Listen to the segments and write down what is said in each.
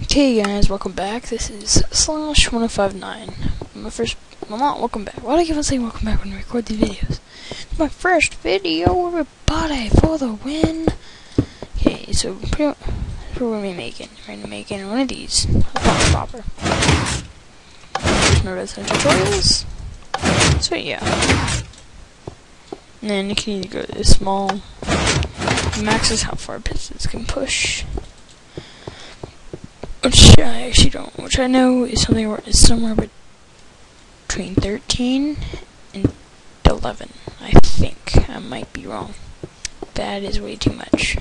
Okay guys, welcome back. This is Slash1059. Not welcome back. Why do I keep on saying welcome back when I record these videos? It's my first video, everybody, for the win. Okay, so pretty much what we're gonna be making. We're gonna be making one of these. A popper. There's no Redstone tutorials. So yeah. And then you can either go to this small, maxes how far pistons can push. Which I actually don't. Which I know is something where it's somewhere between 13 and 11. I think I might be wrong. That is way too much.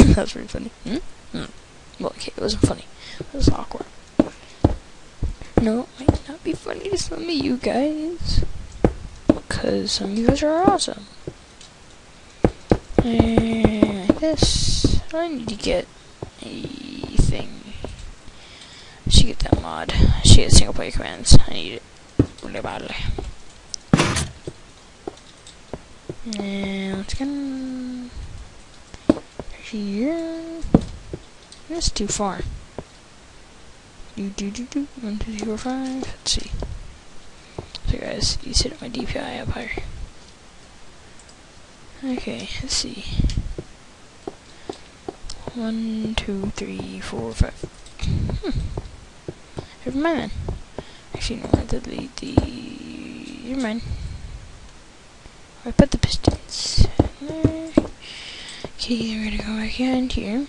That was pretty funny. Well, okay, it wasn't funny. It was awkward. No, it might not be funny to some of you guys, because some of you guys are awesome. And I guess I need to get a thing. I should get that mod. I should get single player commands. I need it really badly. And let's get here. That's too far. 1, 2, 3, 4, 5. Let's see. So guys, you set my DPI up higher. Okay, let's see. 1, 2, 3, 4, 5. Never mind then. Actually, no, I delete the. Never mind. I put the pistons there. Okay, we're gonna go back in here.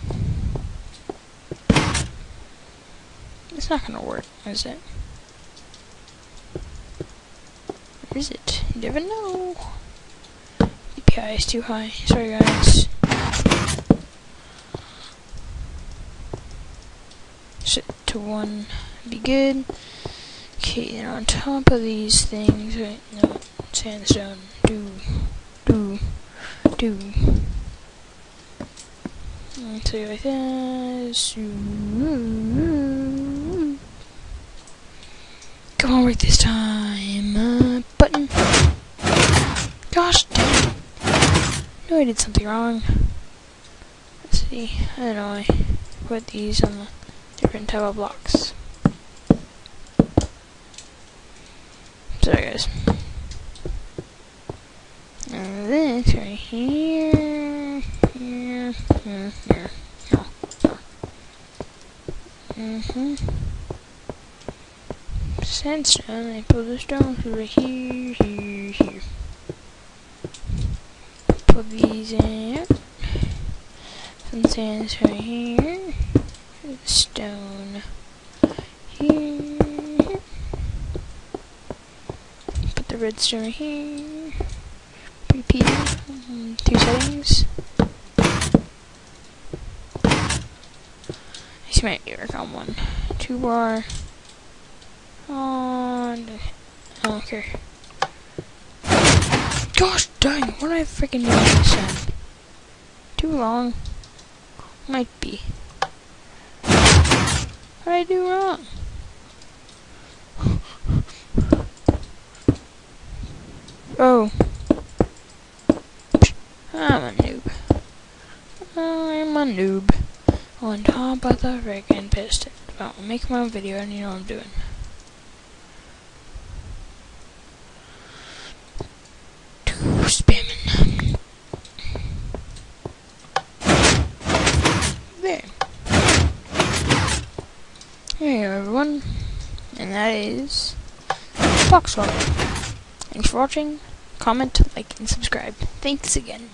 It's not gonna work, is it? Or is it? You never know. DPI is too high. Sorry, guys. Set to 1. Be good. Okay, then on top of these things, right? No, sandstone. Do. So like this. Come on, work this time. Button. Gosh dang. No, I did something wrong. Let's see. I don't know. I put these on the different type of blocks. Sorry, guys. And this right here. Here. Sandstone, I pull the stones over here. Put these in. Some sands right here. Stone here. Put the redstone right here. Repeat 2 settings. This might work on 1. 2 bar. I don't care. Gosh dang, what did I freaking do this time? Too long? Might be. What did I do wrong? Oh. I'm a noob. I'm a noob. On top of the freaking piston. Well, I'm making my own video and you know what I'm doing. Spamming. There. There you go, everyone. And that is Box Walker. Thanks for watching. Comment, like, and subscribe. Thanks again.